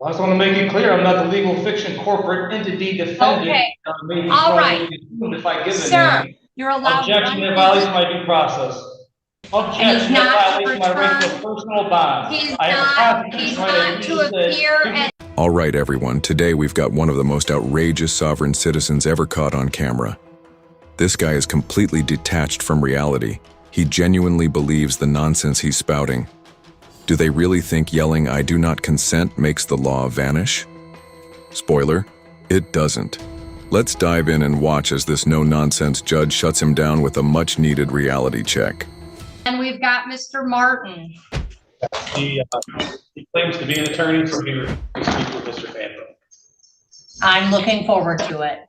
I just want to make it clear, I'm not the legal fiction corporate entity defendant. Okay. Maybe All right. if I give Sir, a name. you're allowed Objection, one that violates minute. my due process. Objection, that violates my right to a personal bond. He's I have a constitutional right, as you not to said, appear and All right, everyone, today we've got one of the most outrageous sovereign citizens ever caught on camera. This guy is completely detached from reality. He genuinely believes the nonsense he's spouting. Do they really think yelling "I do not consent" makes the law vanish? Spoiler, it doesn't. Let's dive in and watch as this no-nonsense judge shuts him down with a much-needed reality check. And we've got Mr. Martin. He claims to be an attorney, so here to speak with Mr. Phantom. I'm looking forward to it.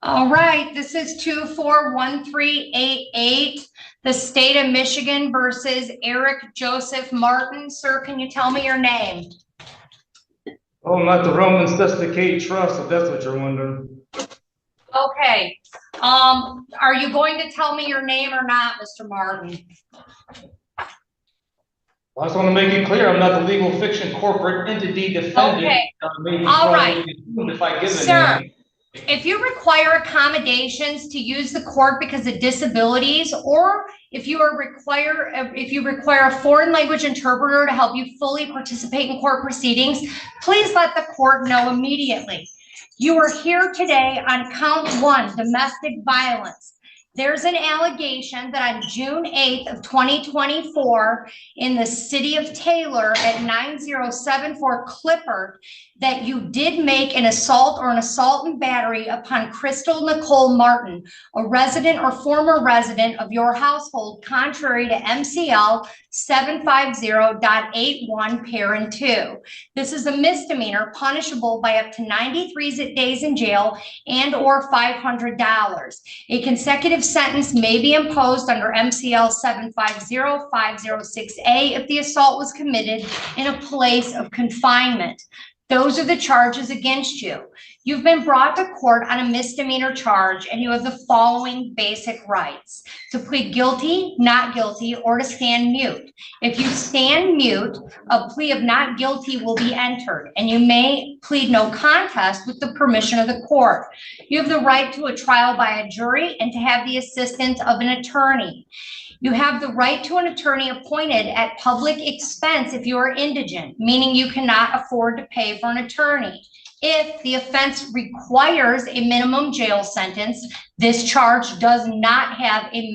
All right, this is 241388, the state of Michigan versus Eric Joseph Martin. Sir, can you tell me your name? Oh, not the Romans Desticate Trust, if that's what you're wondering. Okay. Are you going to tell me your name or not, Mr. Martin? I just want to make it clear, I'm not the legal fiction corporate entity defendant. Okay. Maybe All right. if I give Sir, a name. if you require accommodations to use the court because of disabilities, or if you require a foreign language interpreter to help you fully participate in court proceedings, please let the court know immediately. You are here today on count 1, domestic violence. There's an allegation that on June 8th of 2024 in the city of Taylor at 9074 Clifford, that you did make an assault or an assault and battery upon Crystal Nicole Martin, a resident or former resident of your household, contrary to MCL 750.81 parent 2. This is a misdemeanor punishable by up to 93 days in jail and or $500. A consecutive sentence may be imposed under MCL 750506A if the assault was committed in a place of confinement. Those are the charges against you. You've been brought to court on a misdemeanor charge, and you have the following basic rights: to plead guilty, not guilty, or to stand mute. If you stand mute, a plea of not guilty will be entered, and you may plead no contest with the permission of the court. You have the right to a trial by a jury and to have the assistance of an attorney. You have the right to an attorney appointed at public expense if you are indigent, meaning you cannot afford to pay for an attorney. If the offense requires a minimum jail sentence, this charge does not have a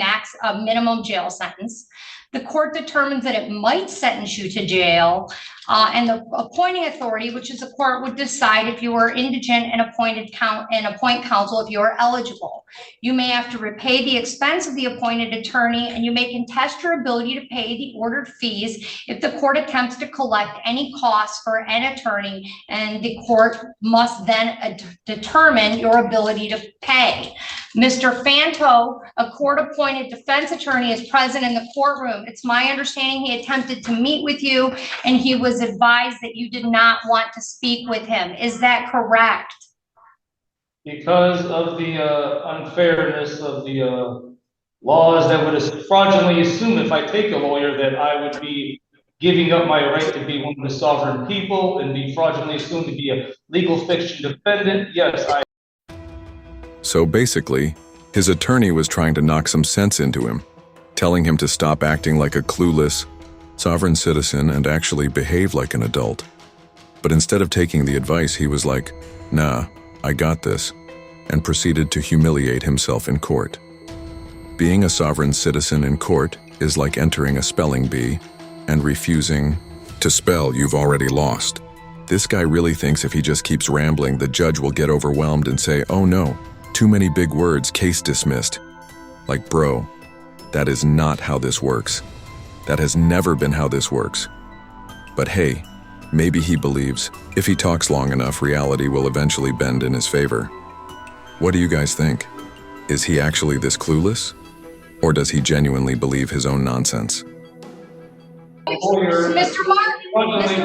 minimum jail sentence. The court determines that it might sentence you to jail, and the appointing authority, which is the court, would decide if you are indigent and appoint counsel if you are eligible. You may have to repay the expense of the appointed attorney, and you may contest your ability to pay the ordered fees if the court attempts to collect any costs for an attorney, and the court must then determine your ability to pay. Mr. Fanto, a court-appointed defense attorney, is present in the courtroom. It's my understanding he attempted to meet with you, and he was advised that you did not want to speak with him. Is that correct? Because of the unfairness of the laws that would fraudulently assume if I take a lawyer that I would be giving up my right to be one of the sovereign people and be fraudulently assumed to be a legal fiction defendant, yes, So basically, his attorney was trying to knock some sense into him, telling him to stop acting like a clueless, sovereign citizen and actually behave like an adult. But instead of taking the advice, he was like, "Nah, I got this," and proceeded to humiliate himself in court. Being a sovereign citizen in court is like entering a spelling bee and refusing to spell "you've already lost." This guy really thinks if he just keeps rambling, the judge will get overwhelmed and say, "Oh no, too many big words, case dismissed." Like, bro, that is not how this works. That has never been how this works. But hey, maybe he believes if he talks long enough, reality will eventually bend in his favor. What do you guys think? Is he actually this clueless? Or does he genuinely believe his own nonsense? Mr.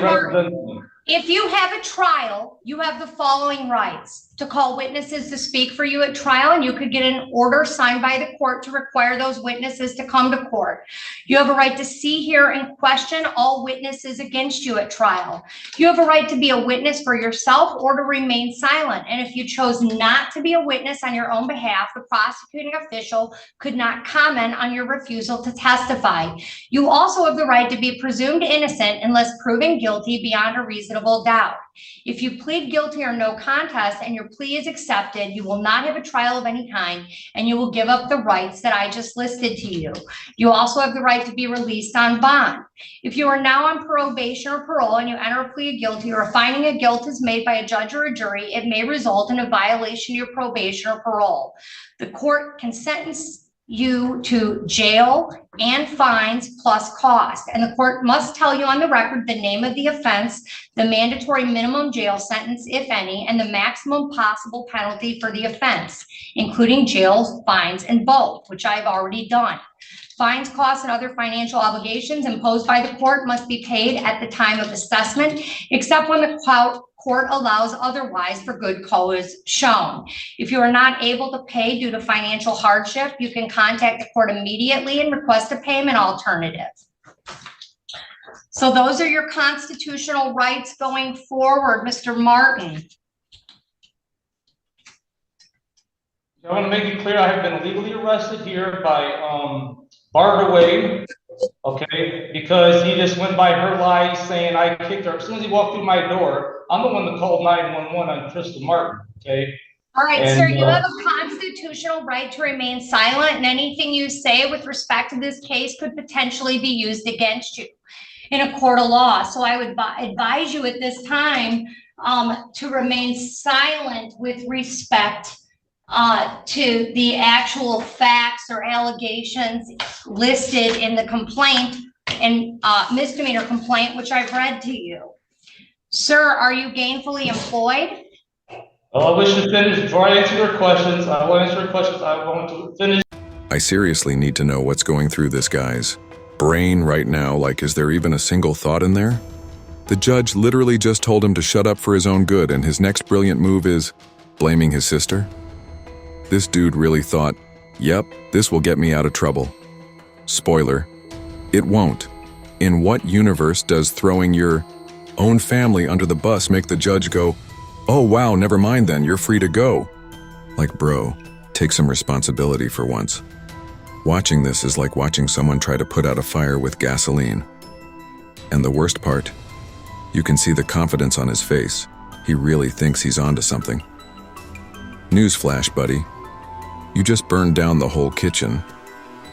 Martin, If you have a trial, you have the following rights: to call witnesses to speak for you at trial, and you could get an order signed by the court to require those witnesses to come to court. You have a right to see, hear, and question all witnesses against you at trial. You have a right to be a witness for yourself or to remain silent. And if you chose not to be a witness on your own behalf, the prosecuting official could not comment on your refusal to testify. You also have the right to be presumed innocent unless proven guilty beyond a reasonable doubt. If you plead guilty or no contest and your plea is accepted, you will not have a trial of any kind, and you will give up the rights that I just listed to you. You also have the right to be released on bond. If you are now on probation or parole and you enter a plea of guilty, or a finding of guilt is made by a judge or a jury, it may result in a violation of your probation or parole. The court can sentence you to jail and fines plus cost. And the court must tell you on the record the name of the offense, the mandatory minimum jail sentence, if any, and the maximum possible penalty for the offense, including jail, fines, and both, which I've already done. Fines, costs, and other financial obligations imposed by the court must be paid at the time of assessment, except when the court allows otherwise for good cause shown. If you are not able to pay due to financial hardship, you can contact the court immediately and request a payment alternative. So those are your constitutional rights going forward, Mr. Martin. I want to make it clear, I have been legally arrested here by barred away, okay, because he just went by her lies saying I kicked her. As soon as he walked through my door, I'm the one that called 911 on Crystal Martin, okay? All right, sir, you have a constitutional right to remain silent, and anything you say with respect to this case could potentially be used against you in a court of law. So I would advise you at this time to remain silent with respect to the actual facts or allegations listed in the complaint and misdemeanor complaint, which I've read to you. Sir, are you gainfully employed? I wish to finish before I answer your questions. I will answer your questions. I want to finish. I seriously need to know what's going through this guy's brain right now. Like, is there even a single thought in there? The judge literally just told him to shut up for his own good, and his next brilliant move is blaming his sister? This dude really thought, yep, this will get me out of trouble. Spoiler, it won't. In what universe does throwing your own family under the bus make the judge go, oh wow, never mind then, you're free to go? Like, bro, take some responsibility for once. Watching this is like watching someone try to put out a fire with gasoline. And the worst part, you can see the confidence on his face. He really thinks he's onto something. Newsflash, buddy. You just burned down the whole kitchen.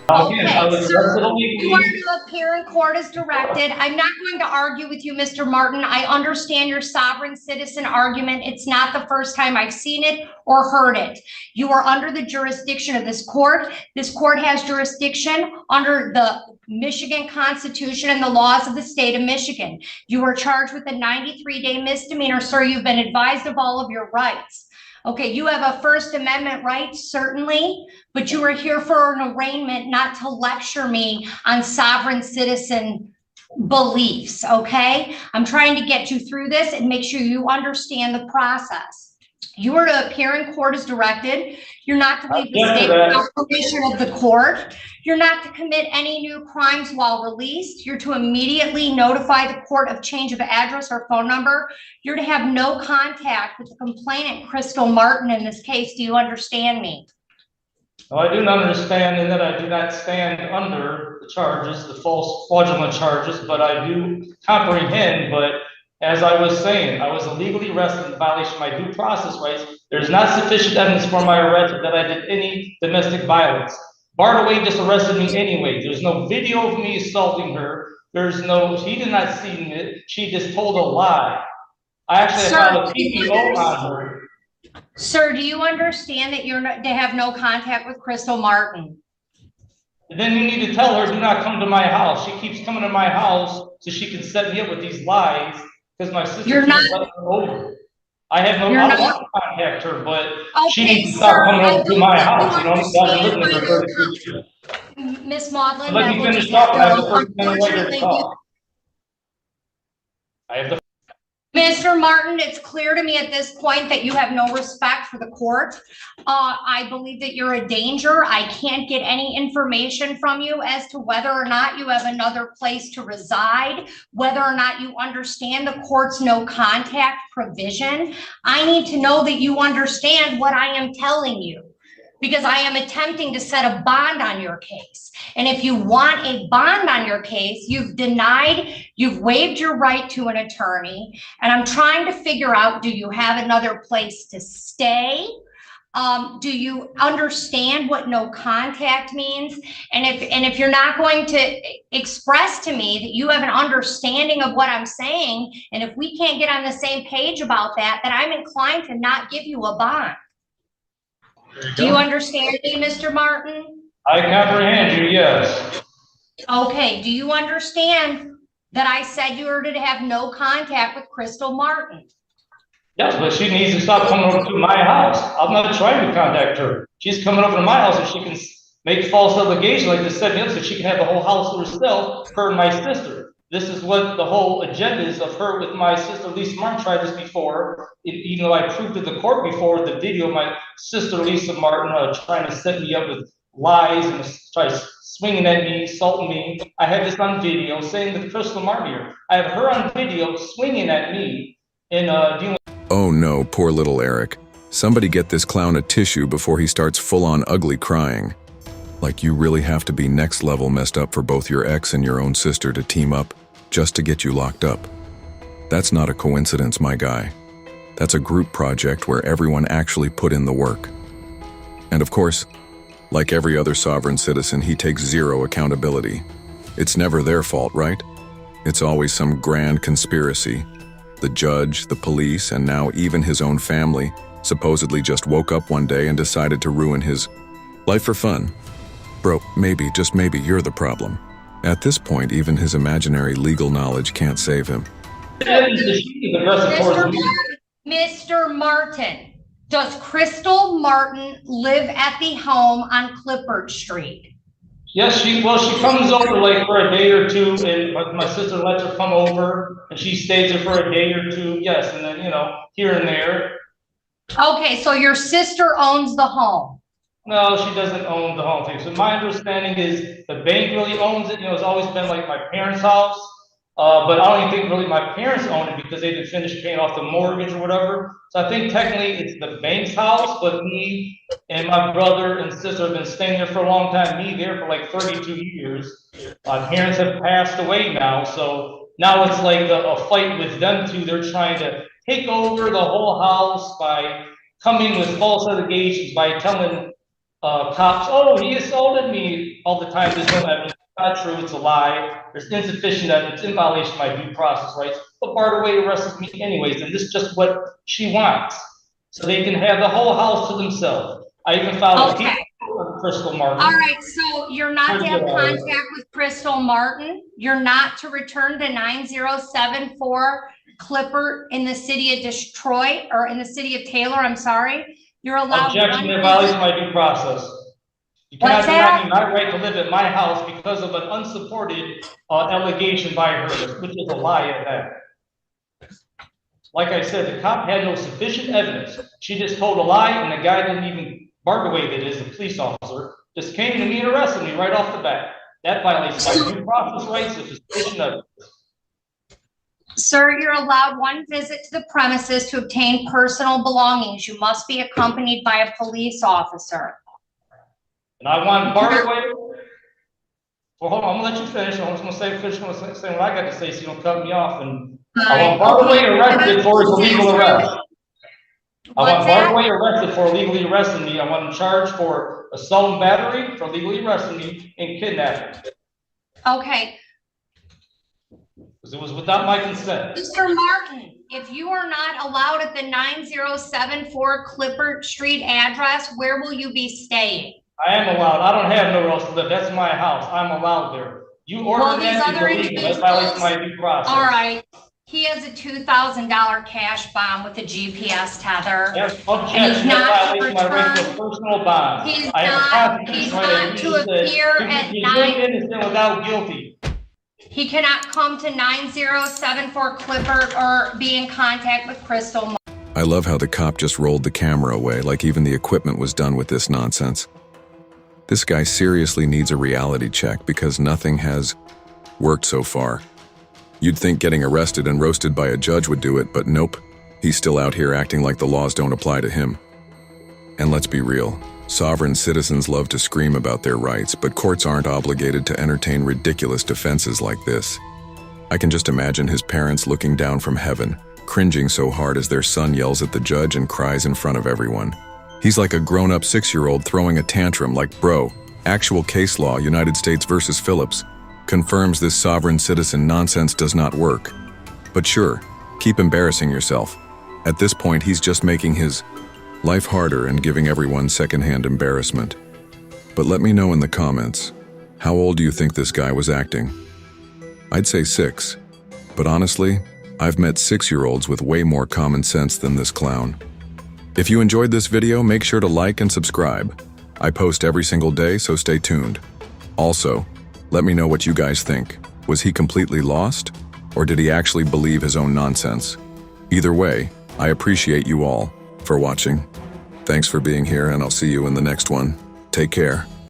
Okay, sir, you are to appear in court as directed. I'm not going to argue with you, Mr. Martin. I understand your sovereign citizen argument. It's not the first time I've seen it or heard it. You are under the jurisdiction of this court. This court has jurisdiction under the Michigan Constitution and the laws of the state of Michigan. You are charged with a 93-day misdemeanor, sir. You've been advised of all of your rights. Okay, you have a First Amendment right, certainly, but you are here for an arraignment, not to lecture me on sovereign citizen beliefs, okay? I'm trying to get you through this and make sure you understand the process. You are to appear in court as directed. You're not to leave the state without permission of the court. You're not to commit any new crimes while released. You're to immediately notify the court of change of address or phone number. You're to have no contact with the complainant, Crystal Martin, in this case. Do you understand me? No, I do not understand, in that I do not stand under the charges, the false fraudulent charges, but I do comprehend. But as I was saying, I was illegally arrested in violation of my due process rights. There's not sufficient evidence for my arrest that I did any domestic violence. Bardaway just arrested me anyway. There's no video of me assaulting her. There's no, she did not see it. She just told a lie. I actually filed a PPO on her. Sir, do you understand that you're not, to have no contact with Crystal Martin? Then you need to tell her, do not come to my house. She keeps coming to my house so she can set me up with these lies because my sister keeps letting her over. I have no, I don't want to contact her, but she needs to stop coming over to my house. You know, I've been living there for 33 years. Miss Maudlin, let me finish talking. I have the First Amendment right to talk. I have the Mr. Martin, it's clear to me at this point that you have no respect for the court. I believe that you're a danger. I can't get any information from you as to whether or not you have another place to reside, whether or not you understand the court's no contact provision. I need to know that you understand what I am telling you, because I am attempting to set a bond on your case. And if you want a bond on your case, you've waived your right to an attorney. And I'm trying to figure out, do you have another place to stay? Do you understand what no contact means? And if you're not going to express to me that you have an understanding of what I'm saying, and if we can't get on the same page about that, then I'm inclined to not give you a bond. Do you understand me, Mr. Martin? I comprehend you, yes. Okay, do you understand that I said you were to have no contact with Crystal Martin? Yes, but she needs to stop coming over to my house. I'm not trying to contact her. She's coming over to my house and she can make false allegations like this, setting up so she can have the whole house to herself, her and my sister. This is what the whole agenda is of her with my sister, Lisa Martin. Tried this before, even though I proved to the court before the video of my sister, Lisa Martin, trying to set me up with lies and try swinging at me, assaulting me. I have this on video, saying with Crystal Martin here. I have her on video swinging at me and dealing. Oh no, poor little Eric. Somebody get this clown a tissue before he starts full-on ugly crying. Like you really have to be next level messed up for both your ex and your own sister to team up just to get you locked up. That's not a coincidence, my guy. That's a group project where everyone actually put in the work. And of course, like every other sovereign citizen, he takes zero accountability. It's never their fault, right? It's always some grand conspiracy. The judge, the police, and now even his own family supposedly just woke up one day and decided to ruin his life for fun. Bro, maybe, just maybe, you're the problem. At this point, even his imaginary legal knowledge can't save him. Mr. Martin, does Crystal Martin live at the home on Clifford Street? Yes, she comes over like for a day or two, and my sister lets her come over, and she stays there for a day or two. Yes, and then here and there. Okay, so your sister owns the home. No, she doesn't own the whole thing. So my understanding is the bank really owns it. It's always been like my parents' house. But I don't even think really my parents own it because they didn't finish paying off the mortgage or whatever. So I think technically it's the bank's house, but me and my brother and sister have been staying there for a long time. Me there for like 32 years. My parents have passed away now. So now it's like a fight with them two. They're trying to take over the whole house by coming with false allegations, by telling cops, oh, he assaulted me all the time. There's no evidence. It's not true. It's a lie. There's insufficient evidence in violation of my due process rights. But Bartaway arrested me anyways, and this is just what she wants. So they can have the whole house to themselves. I even filed a case with Crystal Martin. All right, so you're not to have contact with Crystal Martin. You're not to return to 9074 Clipper in the city of Detroit, or in the city of Taylor, I'm sorry. You're allowed. Objection, it violates my due process. You cannot deny me my right to live at my house because of an unsupported allegation by her, which is a lie at that. Like I said, the cop had no sufficient evidence. She just told a lie, and the guy didn't even bark away, that is, the police officer, just came to me and arrested me right off the bat. That violates my due process rights if sufficient evidence. Sir, you're allowed one visit to the premises to obtain personal belongings. You must be accompanied by a police officer. And I want Bartaway. Well, hold on, I'm gonna let you finish. I'm just gonna finish what I got to say, so you don't cut me off. And I want Bartaway arrested for his illegal arrest. I want Bartaway arrested for illegally arresting me. I want him charged for assault and battery, for illegally arresting me, and kidnapping. Okay. Because it was without my consent. Mr. Martin, if you are not allowed at the 9074 Clifford Street address, where will you be staying? I am allowed. I don't have nowhere else to live. That's my house. I'm allowed there. You ordered that illegal. That violates my due process. All right. He has a $2,000 cash bond with a GPS tether. Yes, objection. That violates my right to a personal bond. He's not to appear at 9. Innocent without guilty. He cannot come to 9074 Clifford or be in contact with Crystal. I love how the cop just rolled the camera away, like even the equipment was done with this nonsense. This guy seriously needs a reality check because nothing has worked so far. You'd think getting arrested and roasted by a judge would do it, but nope. He's still out here acting like the laws don't apply to him. And let's be real, sovereign citizens love to scream about their rights, but courts aren't obligated to entertain ridiculous defenses like this. I can just imagine his parents looking down from heaven, cringing so hard as their son yells at the judge and cries in front of everyone. He's like a grown-up 6-year-old throwing a tantrum like, bro, actual case law, United States versus Phillips, confirms this sovereign citizen nonsense does not work. But sure, keep embarrassing yourself. At this point, he's just making his life harder and giving everyone secondhand embarrassment. But let me know in the comments, how old do you think this guy was acting? I'd say 6. But honestly, I've met 6-year-olds with way more common sense than this clown. If you enjoyed this video, make sure to like and subscribe. I post every single day, so stay tuned. Also, let me know what you guys think. Was he completely lost? Or did he actually believe his own nonsense? Either way, I appreciate you all for watching. Thanks for being here, and I'll see you in the next one. Take care.